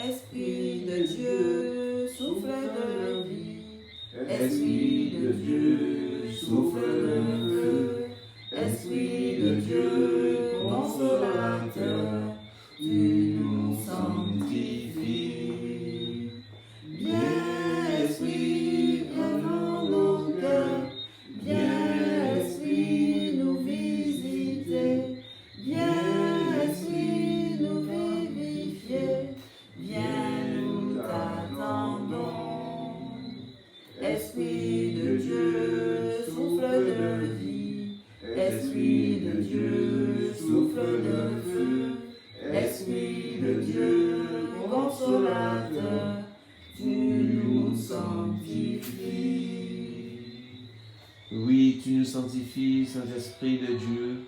Esprit de Dieu, souffle de vie. Esprit de Dieu, souffle de feu. Esprit de Dieu, consolateur, tu nous sanctifies. Viens, Esprit, dans nos cœurs. Viens, Esprit, nous visiter. Viens, Esprit, nous vivifier. Viens, nous t'attendons. Esprit de Dieu, souffle de vie. Esprit de Dieu, souffle de feu. Esprit de Dieu, consolateur, tu nous sanctifies. Oui, tu nous sanctifies, Saint-Esprit de Dieu.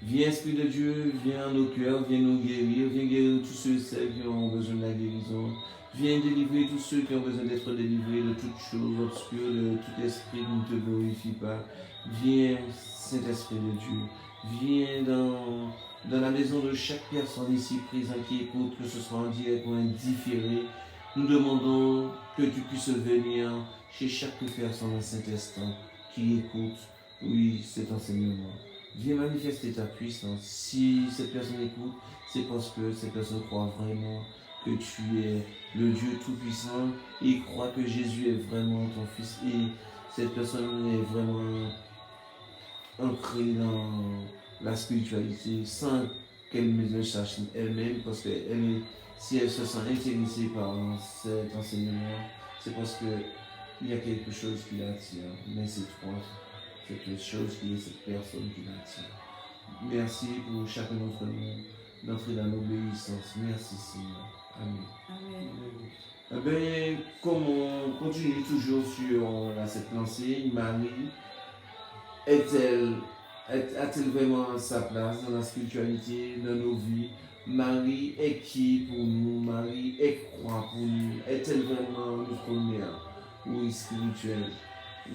Viens, Esprit de Dieu, viens en nos cœurs, viens nous guérir, viens guérir tous ceux et celles qui ont besoin de la guérison. Viens délivrer tous ceux qui ont besoin d'être délivrés de toutes choses obscures, de tout esprit qui ne te glorifie pas. Viens, Saint-Esprit de Dieu. Viens dans la maison de chaque personne ici présente qui écoute, que ce soit en direct ou indifféré. Nous demandons que tu puisses venir chez chaque personne en cet instant qui écoute, oui, cet enseignement. Viens manifester ta puissance. Si cette personne écoute, c'est parce que cette personne croit vraiment que tu es le Dieu Tout-Puissant et croit que Jésus est vraiment ton Fils. Et cette personne est vraiment ancrée dans la spiritualité sans qu'elle ne le sache elle-même, parce que si elle se sent intéressée par cet enseignement, c'est parce qu'il y a quelque chose qui l'attire. Mais c'est toi, c'est quelque chose qui est cette personne qui l'attire. Merci pour chacun d'entre nous d'entrer dans l'obéissance. Merci Seigneur. Amen. Amen. Eh bien, comme on continue toujours sur cette lancée, Marie a-t-elle vraiment sa place dans la spiritualité, dans nos vies? Marie est qui pour nous? Marie est quoi pour nous? Est-elle vraiment notre mère? Oui, spirituelle.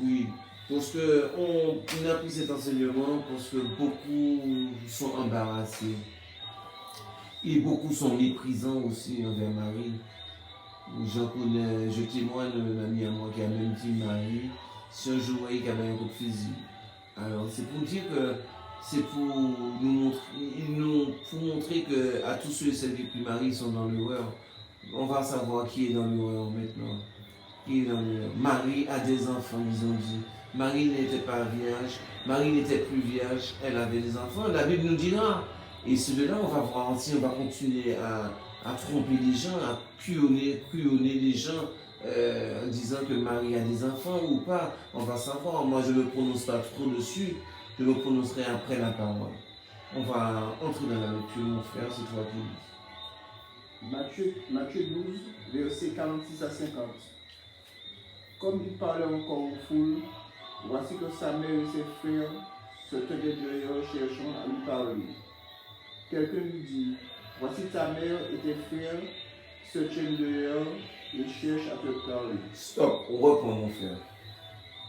Oui, parce qu'on a pris cet enseignement parce que beaucoup sont embarrassés. Et beaucoup sont méprisants aussi envers Marie. Je témoigne d'un ami à moi qui a même dit Marie, si un jour il avait un coup de fusil. Alors c'est pour dire que c'est pour nous montrer que à tous ceux et celles qui prient Marie sont dans l'erreur. On va savoir qui est dans l'erreur maintenant. Qui est dans l'erreur. Marie a des enfants, ils ont dit. Marie n'était pas vierge, Marie n'était plus vierge, elle avait des enfants. La Bible nous dira. Et celui-là, on va voir si on va continuer à tromper les gens, à crayonner les gens en disant que Marie a des enfants ou pas. On va savoir. Moi, je ne me prononce pas trop dessus. Je me prononcerai après la parole. On va entrer dans la lecture, mon frère, c'est toi qui dis. Matthieu 12, versets 46 à 50. Comme il parlait encore aux foules, voici que sa mère et ses frères se tenaient dehors cherchant à lui parler. Quelqu'un lui dit, voici ta mère et tes frères se tiennent dehors et cherchent à te parler. Stop, on reprend mon frère.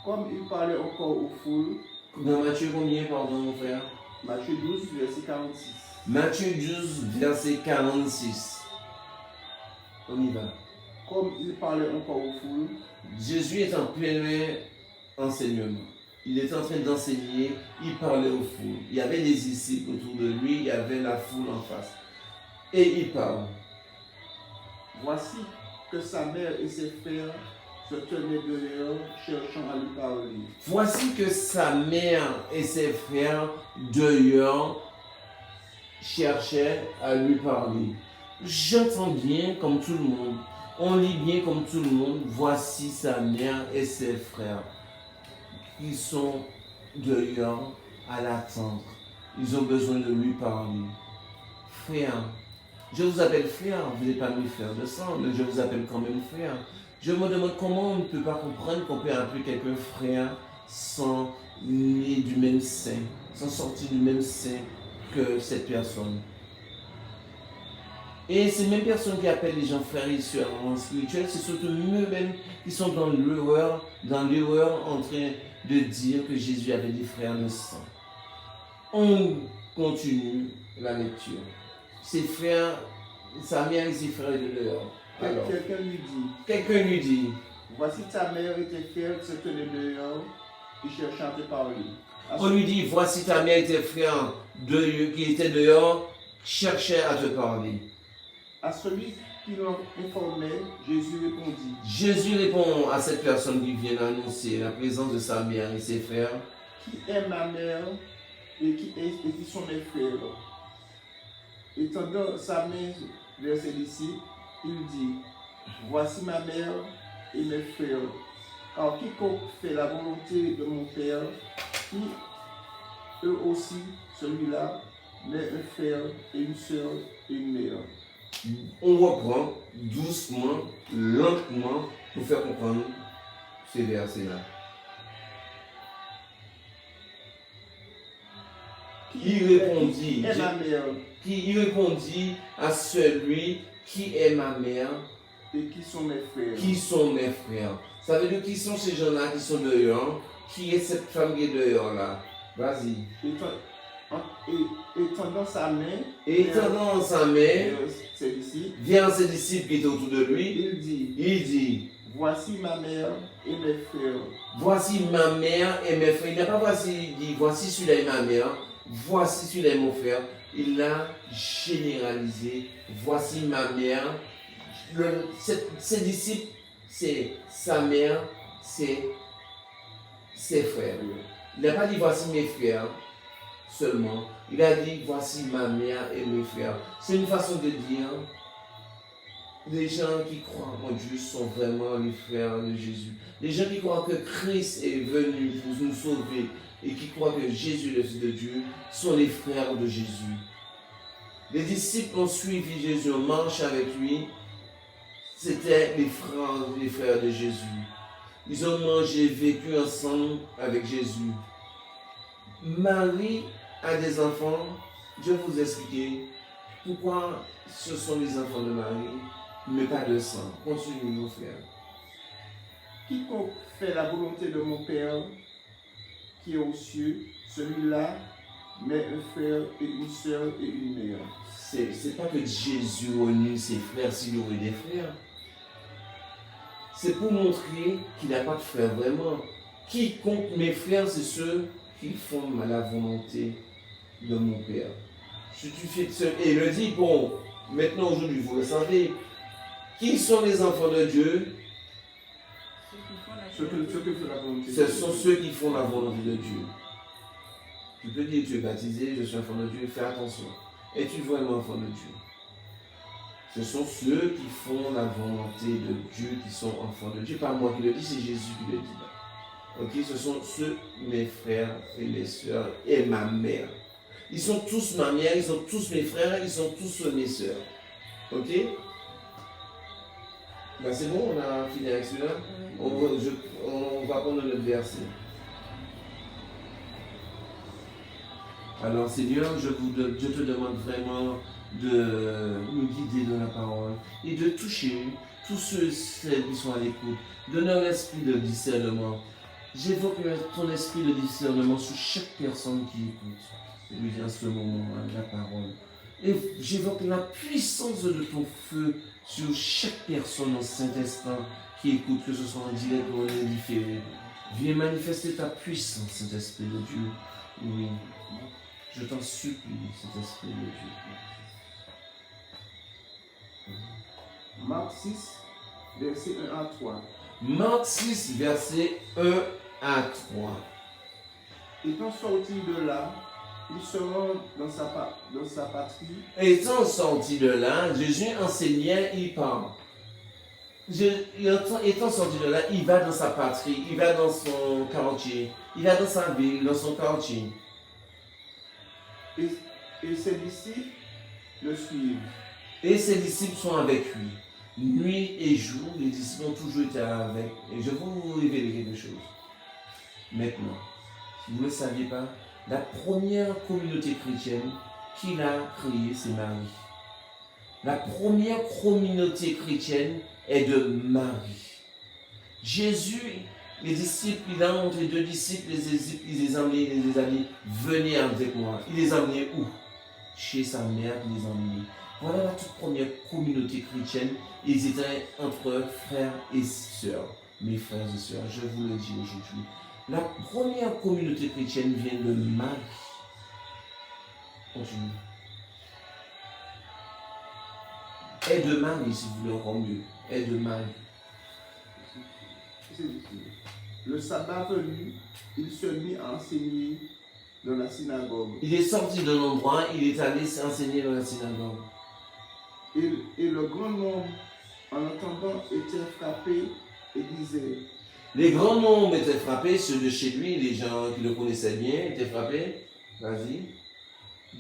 Comme il parlait encore aux foules. Dans Matthieu combien, pardon mon frère? Matthieu 12, verset 46. Matthieu 12, verset 46. On y va. Comme il parlait encore aux foules. Jésus est en plein enseignement. Il est en train d'enseigner, il parlait aux foules. Il y avait des disciples autour de lui, il y avait la foule en face. Et il parle. Voici que sa mère et ses frères se tenaient dehors, cherchant à lui parler. Voici que sa mère et ses frères dehors cherchaient à lui parler. J'entends bien comme tout le monde. On lit bien comme tout le monde. Voici sa mère et ses frères. Ils sont dehors à l'attendre. Ils ont besoin de lui parler. Frère, je vous appelle frère, vous n'êtes pas mes frères de sang, mais je vous appelle quand même frère. Je me demande comment on ne peut pas comprendre qu'on peut appeler quelqu'un frère sans né du même sein, sans sortir du même sein que cette personne. Et ces mêmes personnes qui appellent les gens frères et sœurs en spirituel, c'est surtout eux-mêmes qui sont dans l'erreur en train de dire que Jésus avait des frères de sang. On continue la lecture. Ces frères sa mère et ses frères étaient dehors. Alors, Quelqu'un lui dit, quelqu'un lui dit, voici ta mère était fière de se tenir dehors et cherchant à te parler. on lui dit, voici ta mère et tes frères qui étaient dehors, cherchaient à te parler. À celui qui l'en informait, Jésus répondit, Jésus répond à cette personne qui vient annoncer la présence de sa mère et ses frères, qui est ma mère et qui sont mes frères. Étendant sa main vers ses disciples, il dit, voici ma mère et mes frères. Car quiconque fait la volonté de mon Père, qui eux aussi, celui-là, mais un frère et une sœur et une mère. on reprend doucement, lentement, pour faire comprendre ces versets-là. Il répondit à celui qui est ma mère et qui sont mes frères. Qui sont mes frères. Ça veut dire qui sont ces gens-là qui sont dehors? Qui est cette femme qui est dehors là? Vas-y. Étendant sa main, vers ses disciples qui étaient autour de lui, il dit, voici ma mère et mes frères. Voici ma mère et mes frères. Il n'a pas dit, voici celui-là est ma mère, voici celui-là est mon frère. Il l'a généralisé. Voici ma mère. Ses disciples, c'est sa mère, c'est ses frères. Il n'a pas dit voici mes frères seulement. Il a dit voici ma mère et mes frères. C'est une façon de dire les gens qui croient en Dieu sont vraiment les frères de Jésus. Les gens qui croient que Christ est venu pour nous sauver et qui croient que Jésus est le Fils de Dieu sont les frères de Jésus. Les disciples ont suivi Jésus, ont marché avec lui. C'était les frères de Jésus. Ils ont mangé, vécu ensemble avec Jésus. Marie a des enfants. Je vais vous expliquer pourquoi ce sont les enfants de Marie, mais pas de sang. Continuez, mon frère. Quiconque fait la volonté de mon Père qui est aux cieux, celui-là met un frère et une sœur et une mère. C'est pas que Jésus réunit ses frères s'il y aurait des frères. C'est pour montrer qu'il n'a pas de frères vraiment. Quiconque mes frères, c'est ceux qui font la volonté de mon Père. Si tu fais et il le dit, bon, maintenant aujourd'hui, vous le savez, qui sont les enfants de Dieu? Ce sont ceux qui font la volonté de Dieu. Tu peux dire, tu es baptisé, je suis enfant de Dieu, fais attention. Es-tu vraiment enfant de Dieu? Ce sont ceux qui font la volonté de Dieu, qui sont enfants de Dieu. Pas moi qui le dis, c'est Jésus qui le dit. Ok, ce sont ceux, mes frères et mes soeurs et ma mère. Ils sont tous ma mère, ils sont tous mes frères, ils sont tous mes soeurs. Ok? Ben c'est bon, on a fini avec celui-là. On va prendre notre verset. Alors Seigneur, je te demande vraiment de nous guider dans la parole et de toucher tous celles qui sont à l'écoute. Donne leur esprit de discernement. J'évoque ton esprit de discernement sur chaque personne qui écoute. Et à ce moment, la parole. Et j'évoque la puissance de ton feu sur chaque personne en Saint-Esprit qui écoute, que ce soit en direct ou en indifféré. Viens manifester ta puissance, Saint-Esprit de Dieu. Oui. Je t'en supplie, Saint-Esprit de Dieu. Marc 6, verset 1 à 3. Marc 6, verset 1 à 3. Étant sorti de là, il se rend dans sa patrie. Étant sorti de là, Jésus enseignait, il parle. Étant sorti de là, il va dans sa patrie, il va dans son quartier, il va dans sa ville, dans son quartier. Et ses disciples le suivent. Et ses disciples sont avec lui. Nuit et jour, les disciples ont toujours été avec. Et je vais vous révéler quelque chose. Maintenant, si vous ne le saviez pas, la première communauté chrétienne qu'il a créée, c'est Marie. La première communauté chrétienne est de Marie. Jésus, les disciples, il a entre les deux disciples, il les a amenés, venez avec moi. Il les a amenés où? Chez sa mère, il les a amenés. Voilà la toute première communauté chrétienne. Ils étaient entre frères et sœurs. Mes frères et sœurs, je vous le dis aujourd'hui. La première communauté chrétienne vient de Marie. Continue. Et de Marie, si vous voulez encore mieux. Et de Marie. Le sabbat venu, il se mit à enseigner dans la synagogue. Il est sorti de l'endroit, il est allé s'enseigner dans la synagogue. Et le grand nombre, en entendant, était frappé et disait: Les grands nombres étaient frappés, ceux de chez lui, les gens qui le connaissaient bien étaient frappés. Vas-y.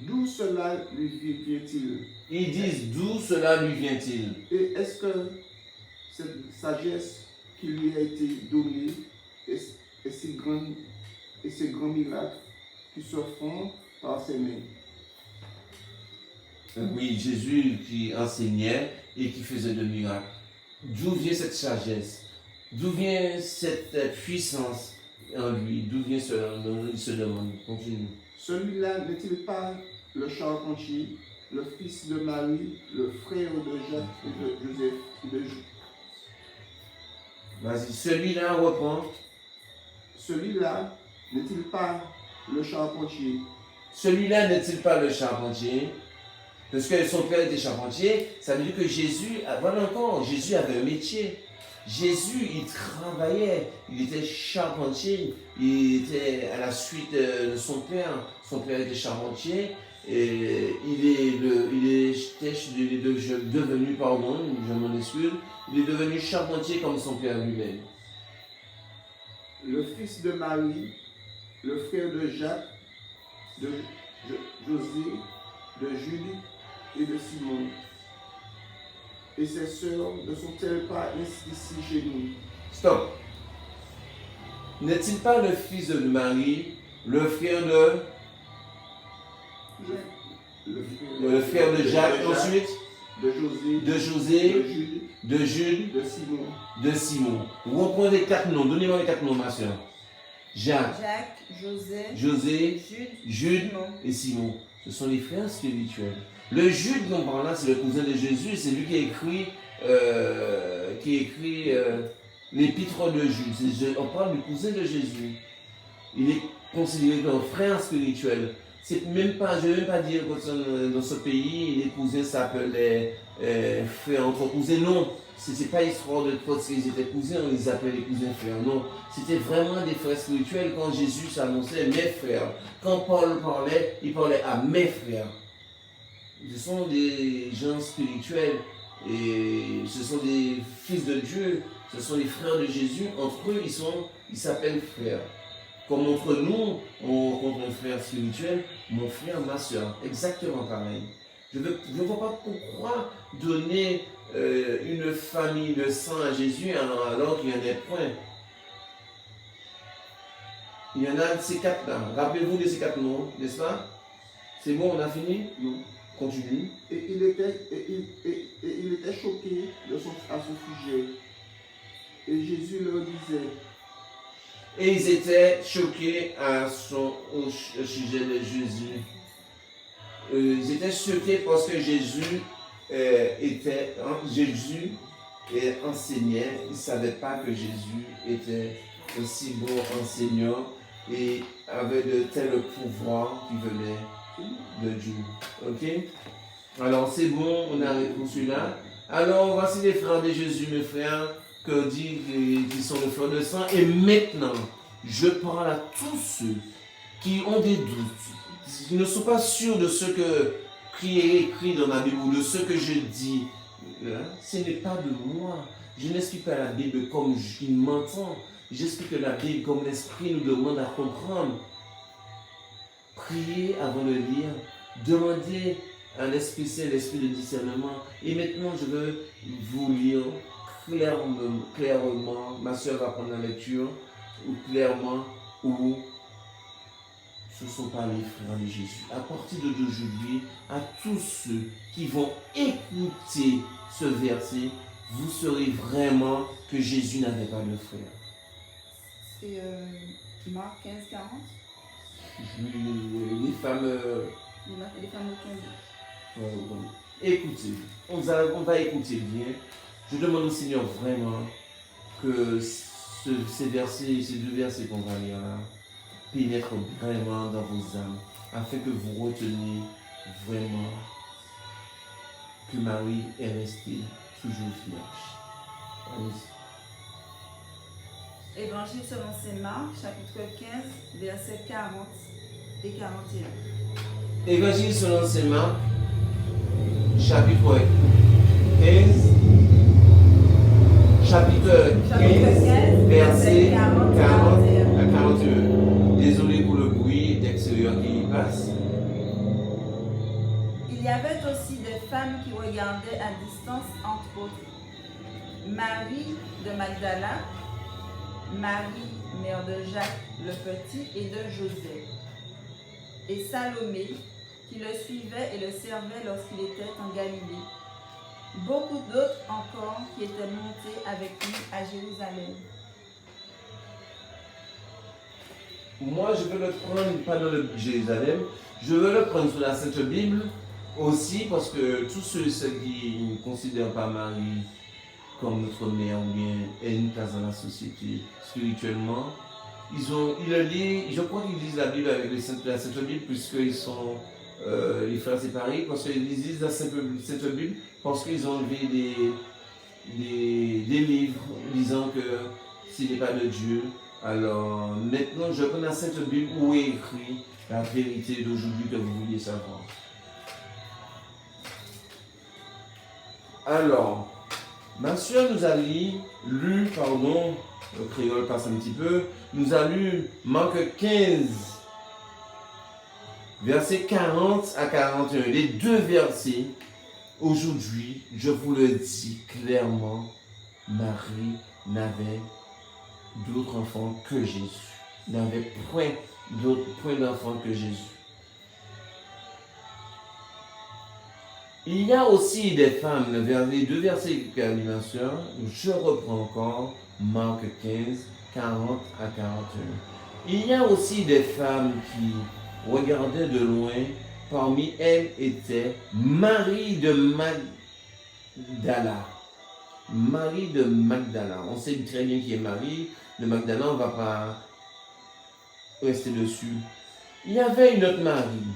d'où cela lui vient-il? Ils disent d'où cela lui vient-il? Et est-ce que cette sagesse qui lui a été donnée et ces grands miracles qui se font par ses mains? Oui, Jésus qui enseignait et qui faisait de miracles. D'où vient cette sagesse? D'où vient cette puissance en lui? D'où vient cela? Il se demande. Continue. Celui-là n'est-il pas le charpentier, le fils de Marie, le frère de Jacques et de Joseph et de Judas? Vas-y, celui-là reprend. Celui-là n'est-il pas le charpentier? Celui-là n'est-il pas le charpentier? Parce que son père était charpentier, ça veut dire que Jésus, voilà encore, Jésus avait un métier. Jésus, il travaillait, il était charpentier, il était à la suite de son père était charpentier, et il est devenu, pardon, je m'en excuse, il est devenu charpentier comme son père lui-même. Le fils de Marie, le frère de Jacques, de José, de Jude et de Simon. Et ses sœurs ne sont-elles pas ici chez nous? Stop. N'est-il pas le fils de Marie, le frère de le frère de Jacques, ensuite de José, de José, de Jude, de Simon. de Simon. Vous reprenez les 4 noms. Donnez-moi les 4 noms, ma soeur. Jacques, José, Jude Simon. et Simon. Ce sont les frères spirituels. Le Jude dont on parle là, c'est le cousin de Jésus. C'est lui qui a écrit l'épître de Jude. On parle du cousin de Jésus. Il est considéré comme frère spirituel. C'est même pas, je ne vais même pas dire que dans ce pays, les cousins s'appellent frères entre cousins. Non, ce n'est pas histoire de parce qu'ils étaient cousins, on les appelait les cousins frères. Non, c'était vraiment des frères spirituels. Quand Jésus s'annonçait, mes frères. Quand Paul parlait, il parlait à mes frères. Ce sont des gens spirituels et ce sont des fils de Dieu. Ce sont les frères de Jésus. Entre eux, ils s'appellent frères. Comme entre nous, on rencontre un frère spirituel, mon frère, ma soeur. Exactement pareil. Je ne vois pas pourquoi donner une famille de sang à Jésus alors qu'il n'y en a point. Il y en a ces 4-là. Rappelez-vous de ces 4 noms, n'est-ce pas? C'est bon, on a fini? Non. Continue. Et il était choqué à ce sujet. Et Jésus leur disait. Et ils étaient choqués au sujet de Jésus. Ils étaient choqués parce que Jésus enseignait. Ils ne savaient pas que Jésus était aussi bon enseignant et avait de tels pouvoirs qui venaient de Dieu. Ok? Alors c'est bon, on a répondu là. Alors voici les frères de Jésus, mes frères, que dit qu'ils sont les frères de sang. Et maintenant, je parle à tous ceux qui ont des doutes, qui ne sont pas sûrs de ce qui est écrit dans la Bible ou de ce que je dis. Ce n'est pas de moi. Je n'explique pas la Bible comme il m'entend. J'explique la Bible comme l'Esprit nous demande à comprendre. Priez avant de lire. Demandez à l'Esprit Saint, l'Esprit de discernement. Et maintenant, je veux vous lire clairement. Ma soeur va prendre la lecture. Ou clairement, où ce ne sont pas les frères de Jésus. À partir d'aujourd'hui, à tous ceux qui vont écouter ce verset, vous saurez vraiment que Jésus n'avait pas de frère. C'est Marc 15, 40. Les femmes... Les femmes au tombeau. écoutez, on va écouter bien. Je demande au Seigneur vraiment que ces versets, ces deux versets qu'on va lire là, pénètrent vraiment dans vos âmes, afin que vous reteniez vraiment que Marie est restée toujours vierge. Allez-y. Évangile selon saint Marc, chapitre 15, versets 40 et 41. Évangile selon saint Marc, chapitre 15, verset 40 à 41. Désolé pour le bruit d'extérieur qui passe. Il y avait aussi des femmes qui regardaient à distance, entre autres, Marie de Magdala, Marie, mère de Jacques le Petit et de Joseph, et Salomé, qui le suivait et le servait lorsqu'il était en Galilée. Beaucoup d'autres encore qui étaient montés avec lui à Jérusalem. Moi, je veux le prendre, pas dans le Jérusalem, je veux le prendre sur la Sainte Bible aussi, parce que tous ceux qui ne considèrent pas Marie comme notre mère ou bien elle une place dans la société spirituellement, ils le lisent, je crois qu'ils lisent la Bible avec la Sainte Bible, puisqu'ils sont les frères séparés, parce qu'ils lisent la Sainte Bible, parce qu'ils ont enlevé des livres disant que s'il n'est pas de Dieu, alors maintenant je prends la Sainte Bible où est écrit la vérité d'aujourd'hui que vous vouliez savoir. Alors, ma soeur nous a lu, pardon, le créole passe un petit peu, nous a lu Marc 15, versets 40 à 41. Les deux versets, aujourd'hui, je vous le dis clairement, Marie n'avait d'autre enfant que Jésus. N'avait point d'enfant que Jésus. Il y a aussi des femmes, les deux versets qu'a lu ma soeur, je reprends encore, Marc 15, 40 à 41. Il y a aussi des femmes qui regardaient de loin, parmi elles était Marie de Magdala. Marie de Magdala. On sait très bien qui est Marie de Magdala, on ne va pas rester dessus. Il y avait une autre Marie.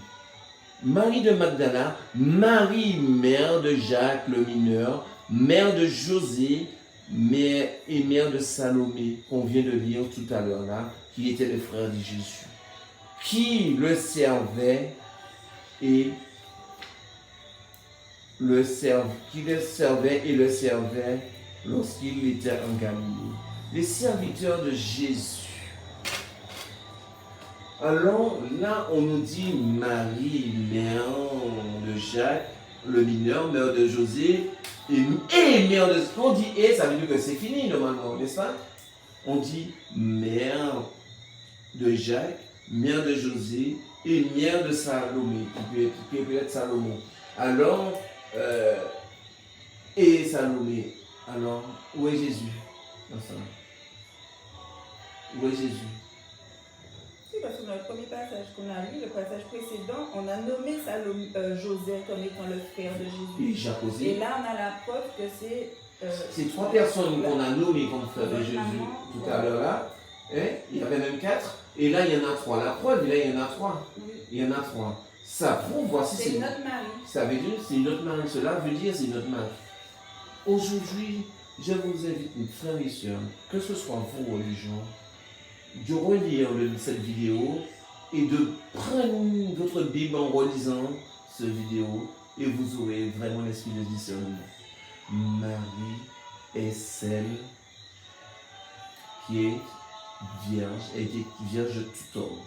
Marie de Magdala, Marie, mère de Jacques le mineur, mère de José, mère de Salomé, qu'on vient de lire tout à l'heure là, qui étaient les frères de Jésus, qui le servait et le servait lorsqu'il était en Galilée. Les serviteurs de Jésus. Alors là, on nous dit Marie, mère de Jacques, le mineur, mère de José, et mère de... On dit et, ça veut dire que c'est fini normalement, n'est-ce pas? On dit mère de Jacques, mère de José, et mère de Salomé, qui peut être Salomon. Alors, et Salomé. Alors, où est Jésus? Où est Jésus? Parce que dans le premier passage qu'on a lu, le passage précédent, on a nommé Joseph comme étant le frère de Jésus. Et là, on a la preuve que c'est... ces trois personnes qu'on a nommées comme frères de Jésus tout à l'heure là, il y avait même 4, et là il y en a 3. La preuve, là il y en a 3. Oui. Il y en a 3. Ça prouve, voici c'est notre Marie. Ça veut dire c'est notre Marie. Cela veut dire c'est notre Marie. Aujourd'hui, je vous invite, mes frères et sœurs, que ce soit vos religions, de relire cette vidéo et de prendre votre Bible en relisant cette vidéo et vous aurez vraiment l'esprit de discernement. Marie est celle qui est vierge, elle était vierge de tout homme.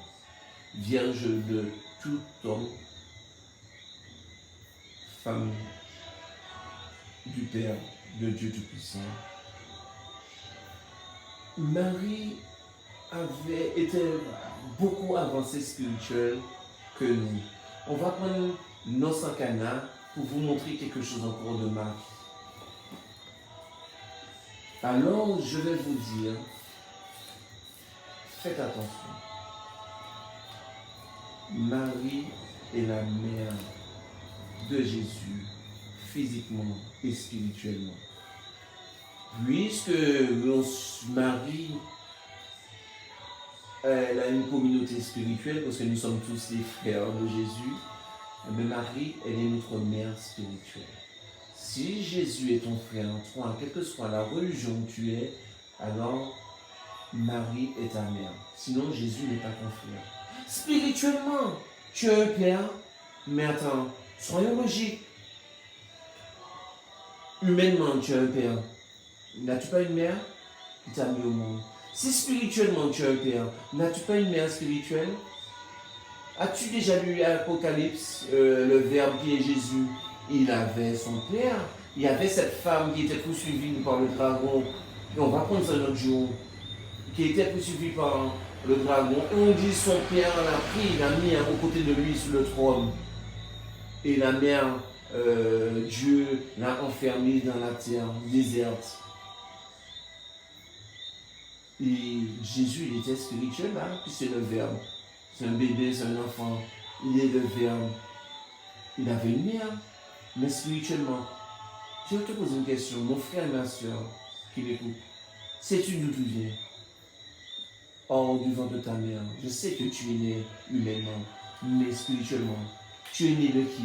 Vierge de tout homme, femme du Père, de Dieu Tout-Puissant. Marie était beaucoup avancée spirituelle que nous. On va prendre nos Sankana pour vous montrer quelque chose encore de Marie. Alors, je vais vous dire, faites attention. Marie est la mère de Jésus physiquement et spirituellement. Puisque Marie, elle a une communauté spirituelle, parce que nous sommes tous les frères de Jésus, mais Marie, elle est notre mère spirituelle. Si Jésus est ton frère, toi, quelle que soit la religion où tu es, alors Marie est ta mère. Sinon, Jésus n'est pas ton frère. Spirituellement, tu as un père, mais attends, soyons logiques. Humainement, tu as un père. N'as-tu pas une mère qui t'a mis au monde? Si spirituellement tu as un père, n'as-tu pas une mère spirituelle? As-tu déjà lu Apocalypse, le Verbe qui est Jésus? Il avait son père. Il y avait cette femme qui était poursuivie par le dragon. Et on va prendre ça un autre jour. Qui était poursuivie par le dragon. Et on dit son père l'a pris, il l'a mis aux côtés de lui sur le trône. Et la mère, Dieu l'a enfermé dans la terre déserte. Et Jésus, il était spirituel, hein? Puis c'est le Verbe. C'est un bébé, c'est un enfant. Il est le Verbe. Il avait une mère, mais spirituellement. Je vais te poser une question, mon frère et ma soeur qui m'écoutent. Sais-tu d'où tu viens? Hors du ventre de ta mère. Je sais que tu es né humainement, mais spirituellement. Tu es né de qui?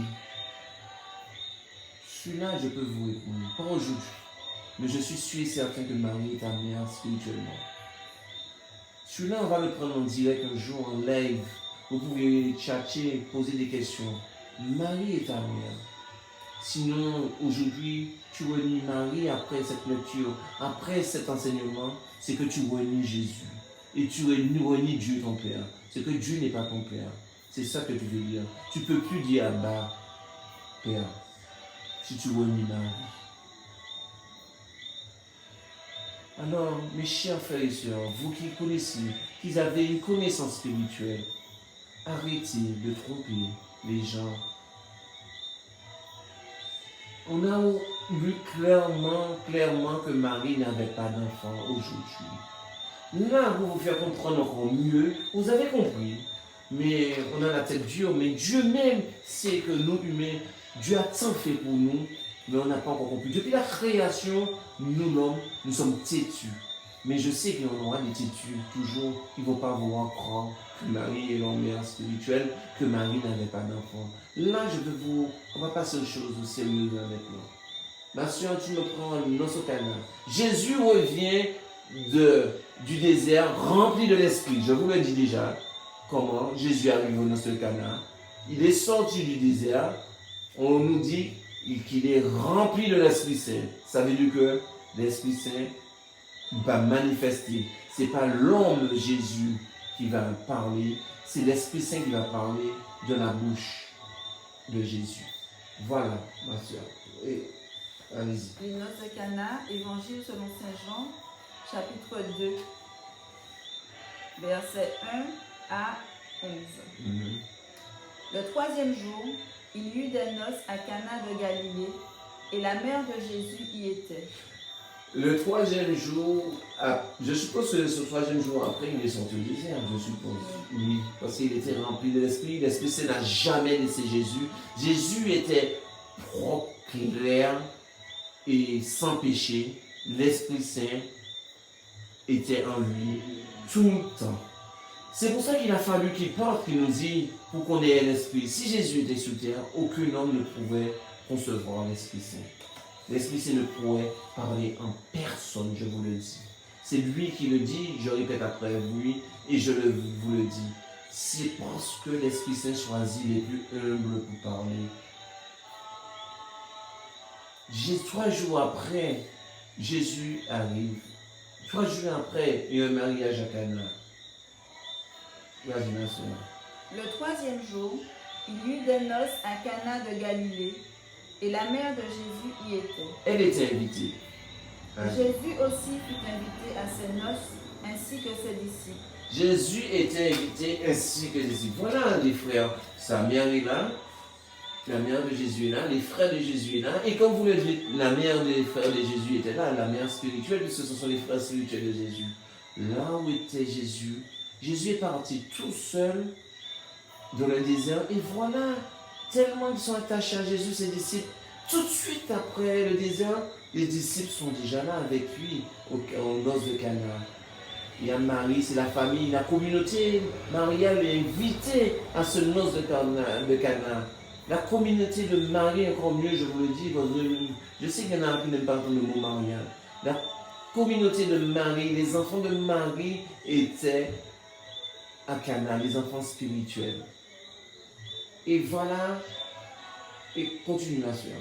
Celui-là, je peux vous répondre. Pas aujourd'hui. Mais je suis sûr et certain que Marie est ta mère spirituellement. Celui-là, on va le prendre en direct un jour, en live. Vous pouvez chatter, poser des questions. Marie est ta mère. Sinon, aujourd'hui, tu renies Marie après cette lecture, après cet enseignement, c'est que tu renies Jésus. Et tu renies Dieu, ton Père. C'est que Dieu n'est pas ton Père. C'est ça que tu veux dire. Tu ne peux plus dire Abba, Père, si tu renies Marie. Alors, mes chers frères et sœurs, vous qui connaissez, qui avez une connaissance spirituelle, arrêtez de tromper les gens. On a vu clairement que Marie n'avait pas d'enfant aujourd'hui. Là, pour vous faire comprendre encore mieux, vous avez compris. Mais on a la tête dure, mais Dieu même sait que nous humains, Dieu a tant fait pour nous, mais on n'a pas encore compris. Depuis la création, nous l'homme, nous sommes têtus. Mais je sais qu'il y en aura des têtus, toujours, qui ne vont pas vouloir croire que Marie est leur mère spirituelle, que Marie n'avait pas d'enfant. Là, on va passer aux choses sérieuses maintenant. Ma soeur, tu me prends dans ce canal. Jésus revient du désert rempli de l'esprit. Je vous le dis déjà, comment Jésus arrive dans ce canal. Il est sorti du désert. On nous dit qu'il est rempli de l'Esprit Saint. Ça veut dire que l'Esprit Saint va manifester. Ce n'est pas l'homme de Jésus qui va parler, c'est l'Esprit Saint qui va parler de la bouche de Jésus. Voilà, ma soeur. Allez-y. Les noces de Cana, Évangile selon Saint Jean, chapitre 2, versets 1 à 11. Le troisième jour, il y eut des noces à Cana de Galilée, et la mère de Jésus y était. Le troisième jour, je suppose que ce troisième jour après, il est sorti au désert, je suppose. Oui, parce qu'il était rempli de l'Esprit. L'Esprit Saint n'a jamais laissé Jésus. Jésus était propre, clair et sans péché. L'Esprit Saint était en lui tout le temps. C'est pour ça qu'il a fallu qu'il parte, qu'il nous dit, pour qu'on ait l'Esprit. Si Jésus était sur terre, aucun homme ne pouvait concevoir l'Esprit Saint. L'Esprit Saint ne pourrait parler en personne, je vous le dis. C'est lui qui le dit, je répète après lui, et je vous le dis. C'est parce que l'Esprit Saint choisit les plus humbles pour parler. 3 jours après, Jésus arrive. 3 jours après, il y a un mariage à Cana. Vas-y, ma soeur. Le troisième jour, il y eut des noces à Cana de Galilée, et la mère de Jésus y était. Elle était invitée. Jésus aussi fut invité à ces noces, ainsi que ses disciples. Jésus était invité ainsi que ses disciples. Voilà les frères. Sa mère est là. La mère de Jésus est là. Les frères de Jésus est là. Et comme vous le dites, la mère des frères de Jésus était là. La mère spirituelle, puisque ce sont les frères spirituels de Jésus. Là où était Jésus, Jésus est parti tout seul dans le désert. Et voilà, tellement ils sont attachés à Jésus, ses disciples, Tout de suite après le désert, les disciples sont déjà là avec lui aux noces de Cana. Il y a Marie, c'est la famille, la communauté. Maria est invitée à ce noces de Cana. La communauté de Marie, encore mieux, je vous le dis, parce que je sais qu'il y en a qui n'aiment pas le mot Maria. La communauté de Marie, les enfants de Marie étaient à Cana, les enfants spirituels. Et voilà, et continuation.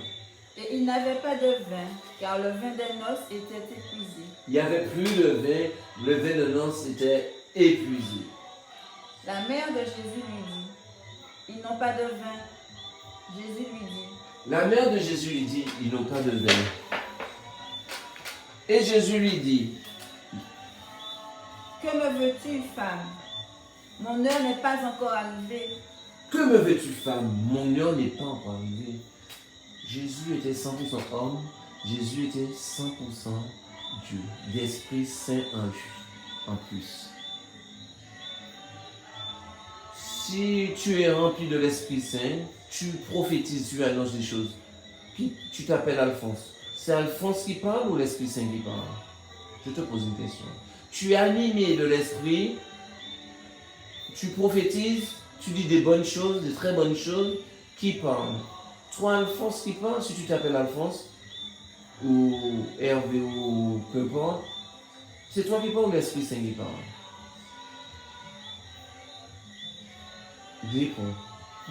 Et il n'avait pas de vin, car le vin des noces était épuisé. Il n'y avait plus de vin, le vin de noces était épuisé. La mère de Jésus lui dit, ils n'ont pas de vin. Jésus lui dit, La mère de Jésus lui dit, ils n'ont pas de vin. Et Jésus lui dit, que me veux-tu, femme? Mon heure n'est pas encore arrivée. que me veux-tu, femme? Mon heure n'est pas encore arrivée. Jésus était 100% homme, Jésus était 100% Dieu, l'Esprit Saint en plus. Si tu es rempli de l'Esprit Saint, tu prophétises, tu annonces des choses. Puis tu t'appelles Alphonse. C'est Alphonse qui parle ou l'Esprit Saint qui parle? Je te pose une question. Tu es animé de l'Esprit, tu prophétises, tu dis des bonnes choses, des très bonnes choses, qui parle? Toi, Alphonse qui parle, si tu t'appelles Alphonse, ou Hervé, ou peu importe, c'est toi qui parles ou l'Esprit Saint qui parle? Réponds.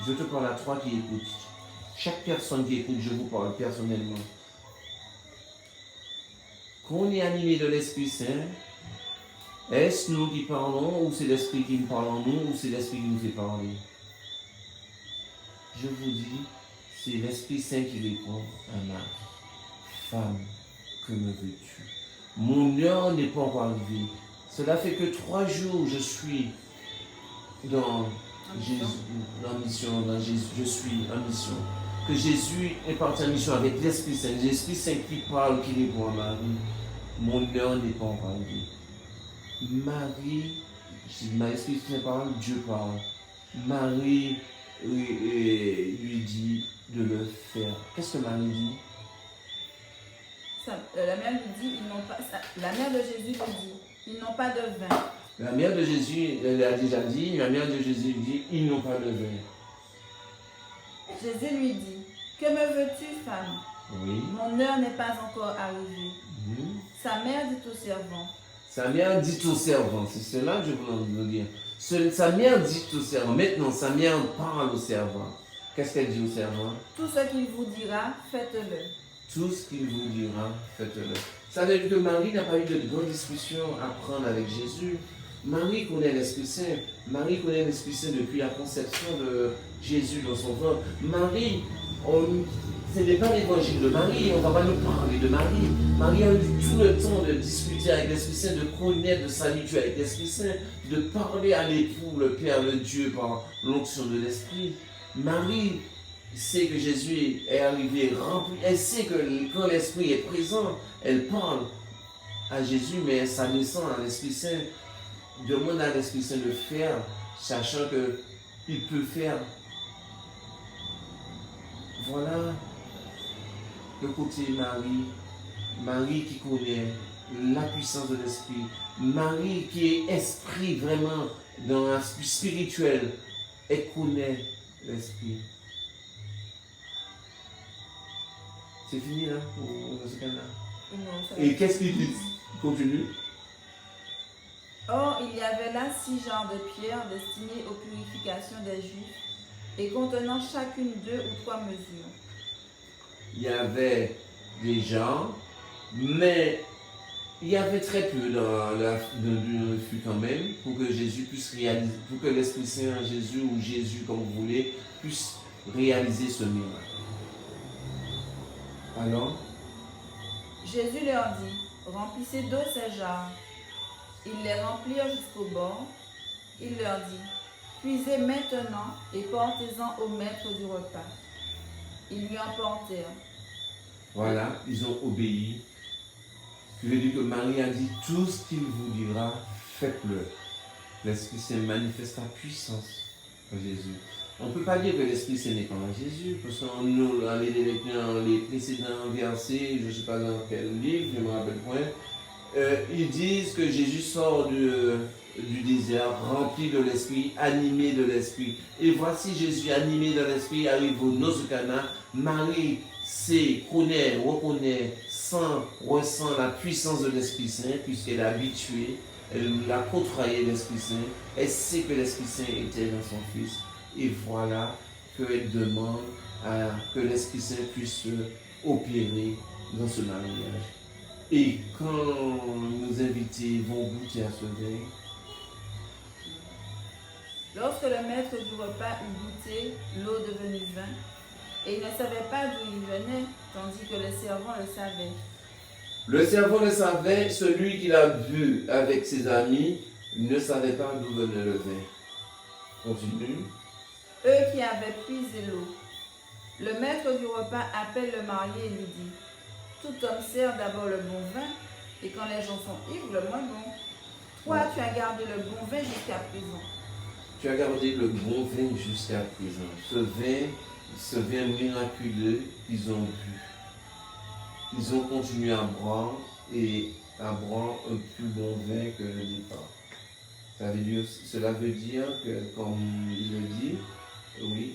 Je te parle à toi qui écoutes. Chaque personne qui écoute, je vous parle personnellement. Qu'on est animé de l'Esprit Saint, est-ce nous qui parlons, ou c'est l'Esprit qui nous parle en nous, ou c'est l'Esprit qui nous fait parler? Je vous dis, c'est l'Esprit Saint qui répond à ma femme, que me veux-tu? Mon heure n'est pas encore arrivée. Cela fait que 3 jours je suis dans Jésus, en mission, dans Jésus, je suis en mission. Que Jésus est parti en mission avec l'Esprit Saint. L'Esprit Saint qui parle, qui répond à Marie. Mon heure n'est pas encore arrivée. Marie, l'Esprit Saint parle, Dieu parle. Marie lui dit de le faire. Qu'est-ce que Marie dit? La mère lui dit, la mère de Jésus lui dit, ils n'ont pas de vin. La mère de Jésus, elle a déjà dit, la mère de Jésus lui dit, ils n'ont pas de vin. Jésus lui dit, que me veux-tu, femme? Oui. Mon heure n'est pas encore arrivée. Sa mère dit au servant. Sa mère dit au servant, c'est cela que je voulais vous dire. Sa mère dit au servant, maintenant sa mère parle au servant. Qu'est-ce qu'elle dit au servant? Tout ce qu'il vous dira, faites-le. Tout ce qu'il vous dira, faites-le. Ça veut dire que Marie n'a pas eu de grande discussion à prendre avec Jésus. Marie connaît l'Esprit Saint. Marie connaît l'Esprit Saint depuis la conception de Jésus dans son ventre. Marie, ce n'est pas l'évangile de Marie, on ne va pas nous parler de Marie. Marie a eu tout le temps de discuter avec l'Esprit Saint, de connaître, de s'habituer avec l'Esprit Saint, de parler à l'époux, le Père, le Dieu par l'onction de l'Esprit. Marie sait que Jésus est arrivé rempli. Elle sait que quand l'Esprit est présent, elle parle à Jésus, mais ça descend à l'Esprit Saint. Demande à l'Esprit Saint de faire, sachant qu'il peut faire. Voilà le côté Marie. Marie qui connaît la puissance de l'Esprit. Marie qui est esprit vraiment dans l'aspect spirituel. Elle connaît l'Esprit. C'est fini là pour ce cas-là. Et qu'est-ce qu'il dit? Continue. Or, il y avait là 6 genres de pierres destinées aux purifications des Juifs et contenant chacune 2 ou 3 mesures. Il y avait des genres, mais il y avait très peu dans le fût quand même pour que Jésus puisse réaliser, pour que l'Esprit Saint en Jésus ou Jésus comme vous voulez puisse réaliser ce miracle. Alors, Jésus leur dit, remplissez d'eau ces jarres. Ils les remplirent jusqu'au bord. Il leur dit, puisez maintenant et portez-en au maître du repas. Ils lui emportèrent. voilà, ils ont obéi. Je veux dire que Marie a dit, tout ce qu'il vous dira, faites-le. L'Esprit Saint manifeste la puissance de Jésus. On ne peut pas dire que l'Esprit Saint n'est pas en Jésus, parce qu'on nous, dans les précédents versets, je ne sais pas dans quel livre, je ne me rappelle point, ils disent que Jésus sort du désert, rempli de l'Esprit, animé de l'Esprit. Et voici Jésus animé de l'Esprit arrive aux noces de Cana. Marie sait, connaît, reconnaît, ressent la puissance de l'Esprit Saint, puisqu'elle est habituée, elle l'a côtoyé l'Esprit Saint, elle sait que l'Esprit Saint était dans son Fils. Et voilà qu'elle demande que l'Esprit Saint puisse opérer dans ce mariage. Et quand nos invités vont goûter à ce vin, Lorsque le maître du repas eut goûté l'eau devenue vin, et il ne savait pas d'où il venait, tandis que le servant le savait. Le servant le savait, celui qui l'a bu avec ses amis ne savait pas d'où venait le vin. Continue. Eux qui avaient puisé l'eau. Le maître du repas appelle le marié et lui dit, tout homme sert d'abord le bon vin, et quand les gens sont ivres, le moins bon. Toi, tu as gardé le bon vin jusqu'à présent. Tu as gardé le bon vin jusqu'à présent. Ce vin miraculeux qu'ils ont bu. Ils ont continué à boire et à boire un plus bon vin que le départ. Cela veut dire que, comme il le dit, oui,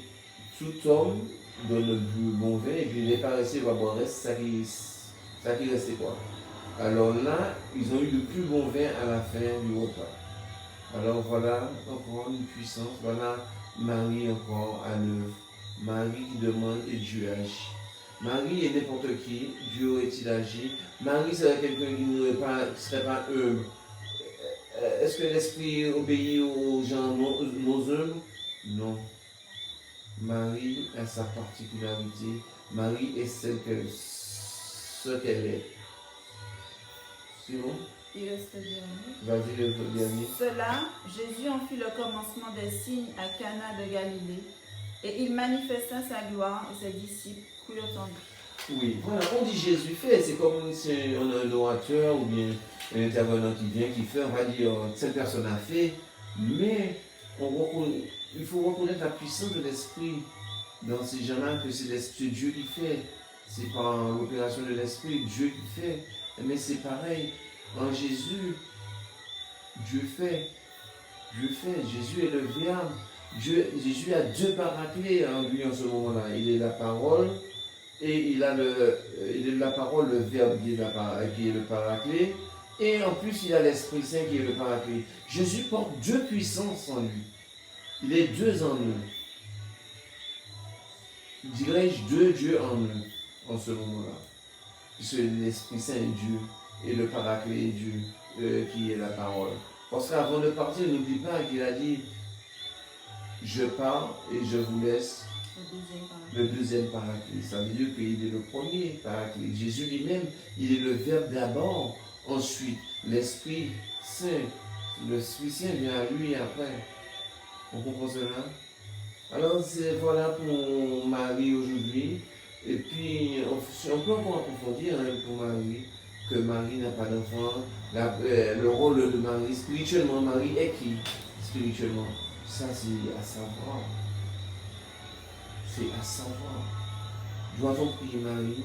tout homme donne le bon vin et puis il n'est pas resté, il va boire ça qui restait quoi. Alors là, ils ont eu le plus bon vin à la fin du repas. Alors voilà encore une puissance, voilà Marie encore à l'œuvre. Marie qui demande et Dieu agit. Marie est n'importe qui, Dieu aurait-il agi. Marie serait quelqu'un qui ne serait pas humble. Est-ce que l'Esprit obéit aux gens non humbles? Non. Marie a sa particularité. Marie est ce qu'elle est. C'est bon? Il reste le dernier. Vas-y, le dernier. Cela, Jésus en fit le commencement des signes à Cana de Galilée, et il manifesta sa gloire, et ses disciples crurent en lui. Oui, voilà, on dit Jésus fait, c'est comme si on a un orateur ou bien un intervenant qui vient, qui fait, on va dire, cette personne a fait, mais il faut reconnaître la puissance de l'Esprit dans ces gens-là, que c'est Dieu qui fait, c'est par l'opération de l'Esprit, Dieu qui fait, mais c'est pareil, en Jésus, Dieu fait, Jésus est le Verbe, Jésus a deux paraclés en lui en ce moment-là, il est la parole, et il est la parole, le Verbe qui est le paraclet, et en plus il a l'Esprit Saint qui est le paraclet. Jésus porte deux puissances en lui. Il est deux en nous. Dirais-je deux dieux en nous, en ce moment-là. Puisque l'Esprit Saint est Dieu, et le paraclet est Dieu, qui est la parole. Parce qu'avant de partir, n'oublie pas qu'il a dit, je pars et je vous laisse le deuxième paraclet. Ça veut dire qu'il est le premier paraclet. Jésus lui-même, il est le Verbe d'abord, ensuite l'Esprit Saint. L'Esprit Saint vient à lui après. On comprend cela? Alors voilà pour Marie aujourd'hui. Et puis on peut encore approfondir pour Marie, que Marie n'a pas d'enfant. Le rôle de Marie, spirituellement, Marie est qui? Spirituellement. Ça c'est à savoir. C'est à savoir. Doit-on prier Marie?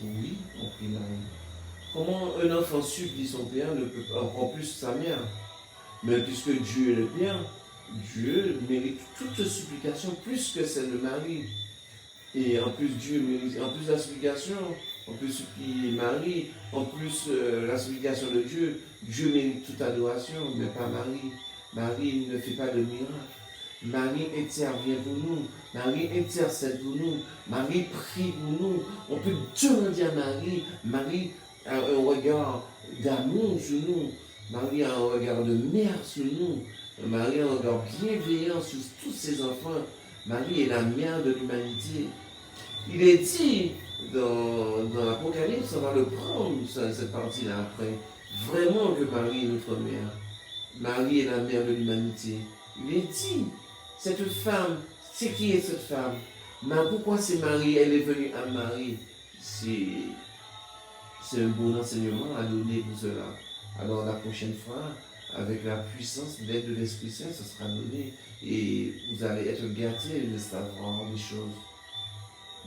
Oui, on prie Marie. Comment un enfant supplie son père ne peut pas, encore plus sa mère? Mais puisque Dieu est le Père, Dieu mérite toute supplication plus que celle de Marie. Et en plus, Dieu mérite, en plus la supplication, on peut supplier Marie, en plus la supplication de Dieu, Dieu mérite toute adoration, mais pas Marie. Marie ne fait pas de miracle. Marie intervient pour nous, Marie intercède pour nous, Marie prie pour nous. On peut demander à Marie, Marie a un regard d'amour sur nous, Marie a un regard de mère sur nous, Marie a un regard bienveillant sur tous ses enfants. Marie est la mère de l'humanité. Il est dit dans l'Apocalypse, on va le prendre, cette partie-là après, vraiment que Marie est notre mère. Marie est la mère de l'humanité. Il est dit, cette femme, c'est qui est cette femme? Mais pourquoi c'est Marie? Elle est venue à Marie. C'est un bon enseignement à donner pour cela. Alors la prochaine fois, avec la puissance d'aide de l'Esprit Saint, ça sera donné. Et vous allez être gâtés de savoir des choses.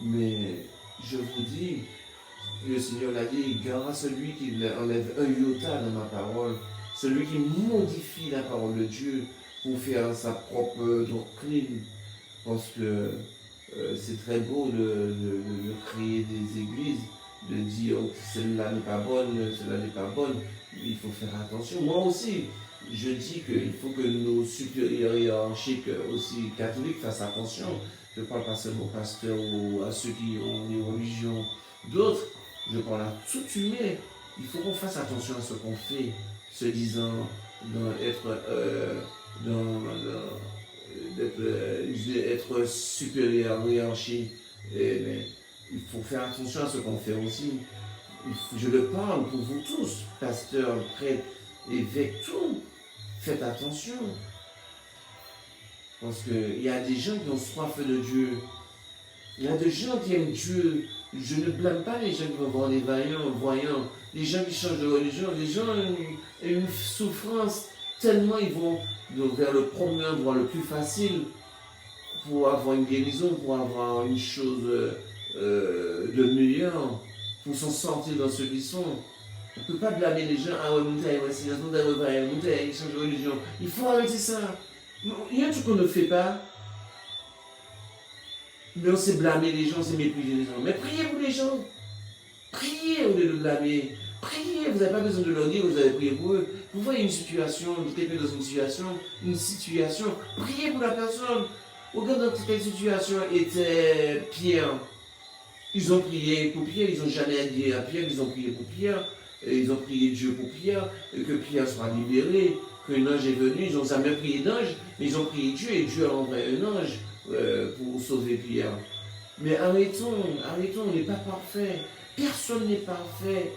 Mais je vous dis, le Seigneur l'a dit, gare à celui qui enlève un iota dans ma parole, celui qui modifie la parole de Dieu pour faire sa propre doctrine. Parce que c'est très beau de créer des églises, de dire oh, celle-là n'est pas bonne, celle-là n'est pas bonne. Il faut faire attention. Moi aussi, je dis qu'il faut que nos supérieurs hiérarchiques, aussi catholiques, fassent attention. Je ne parle pas seulement aux pasteurs ou à ceux qui ont des religions d'autres. Je parle à tout humain. Il faut qu'on fasse attention à ce qu'on fait, se disant d'être supérieur à hiérarchie. Mais il faut faire attention à ce qu'on fait aussi. Je le parle pour vous tous, pasteurs, prêtres, évêques, tout. Faites attention. Parce qu'il y a des gens qui ont soif de Dieu. Il y a des gens qui aiment Dieu. Je ne blâme pas les gens qui vont voir des voyants, les gens qui changent de religion. Les gens ont une souffrance tellement ils vont vers le premier endroit le plus facile pour avoir une guérison, pour avoir une chose de meilleur, pour s'en sortir dans ce qu'ils sont. On ne peut pas blâmer les gens. Ah ouais, ils changent de religion. Il faut arrêter ça. Il y a un truc qu'on ne fait pas. Mais on sait blâmer les gens, on sait mépriser les gens. Mais priez pour les gens. Priez au lieu de blâmer. Priez, vous n'avez pas besoin de leur dire que vous avez prié pour eux. Vous voyez une situation, quelqu'un dans une situation, priez pour la personne. Regarde dans quelle situation était Pierre. Ils ont prié pour Pierre, ils n'ont jamais dit à Pierre, ils ont prié pour Pierre, et ils ont prié Dieu pour Pierre, et que Pierre soit libéré, qu'un ange est venu, ils n'ont jamais prié d'ange, mais ils ont prié Dieu, et Dieu a envoyé un ange pour sauver Pierre. Mais arrêtons, on n'est pas parfait. Personne n'est parfait.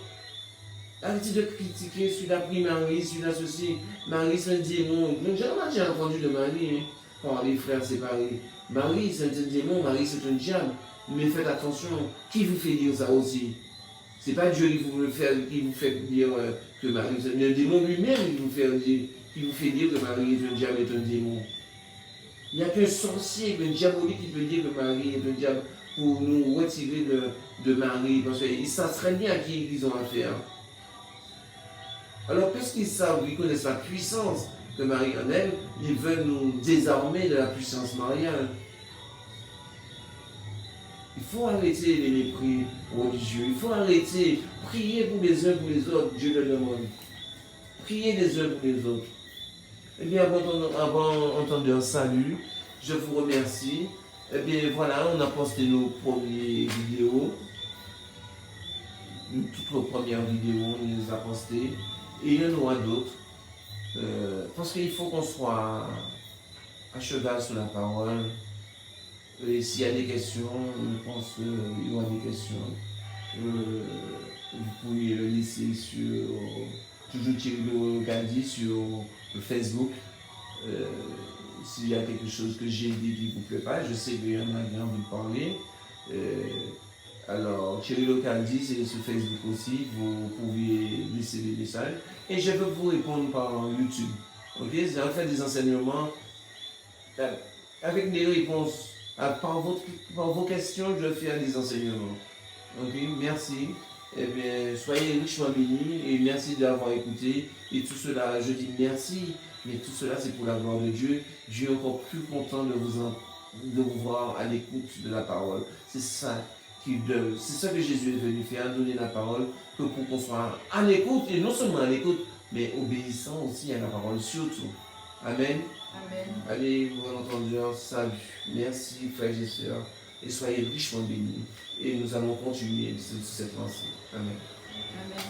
Arrêtez de critiquer celui-là pris Marie, celui-là ceci. Marie c'est un démon. J'ai jamais entendu de Marie, par les frères séparés. Marie c'est un démon, Marie c'est un diable. Mais faites attention, qui vous fait dire ça aussi? C'est pas Dieu qui vous fait dire que Marie c'est un démon lui-même qui vous fait dire que Marie est un diable, est un démon. Il n'y a qu'un sorcier, un diabolique qui peut dire que Marie est un diable pour nous retirer de Marie, parce qu'ils savent très bien à qui ils ont affaire. Alors, puisqu'ils savent, ils connaissent la puissance que Marie en elle, ils veulent nous désarmer de la puissance mariale. Il faut arrêter les mépris religieux, il faut arrêter, prier pour les uns pour les autres, Dieu le demande. Priez les uns pour les autres. Eh bien, avant d'entendre un salut, je vous remercie. Eh bien, voilà, on a posté nos premières vidéos. Toutes nos premières vidéos, on les a postées. Et il y en aura d'autres. Parce qu'il faut qu'on soit à cheval sur la parole. Et s'il y a des questions, je pense qu'il y aura des questions. Vous pouvez le laisser sur toujours Thierry Locardi sur le Facebook. S'il y a quelque chose que j'ai dit qui ne vous plaît pas, je sais qu'il y en a qui ont envie de parler. Alors, Thierry Locardi, c'est sur Facebook aussi, vous pouvez laisser des messages. Et je vais vous répondre par YouTube. Ok? Je vais faire des enseignements avec des réponses. Par vos questions, je vais faire des enseignements. Ok? Merci. Eh bien, soyez richement bénis et merci d'avoir écouté. Et tout cela, je dis merci, mais tout cela, c'est pour la gloire de Dieu. Dieu est encore plus content de vous voir à l'écoute de la parole. C'est ça qu'il donne. C'est ça que Jésus est venu faire, donner la parole, que pour qu'on soit à l'écoute, et non seulement à l'écoute, mais obéissant aussi à la parole, surtout. Amen. Amen. Allez, bon entendeur, salut. Merci, frères et sœurs, et soyez richement bénis. Et nous allons continuer sur cette lancée. Amen. Amen.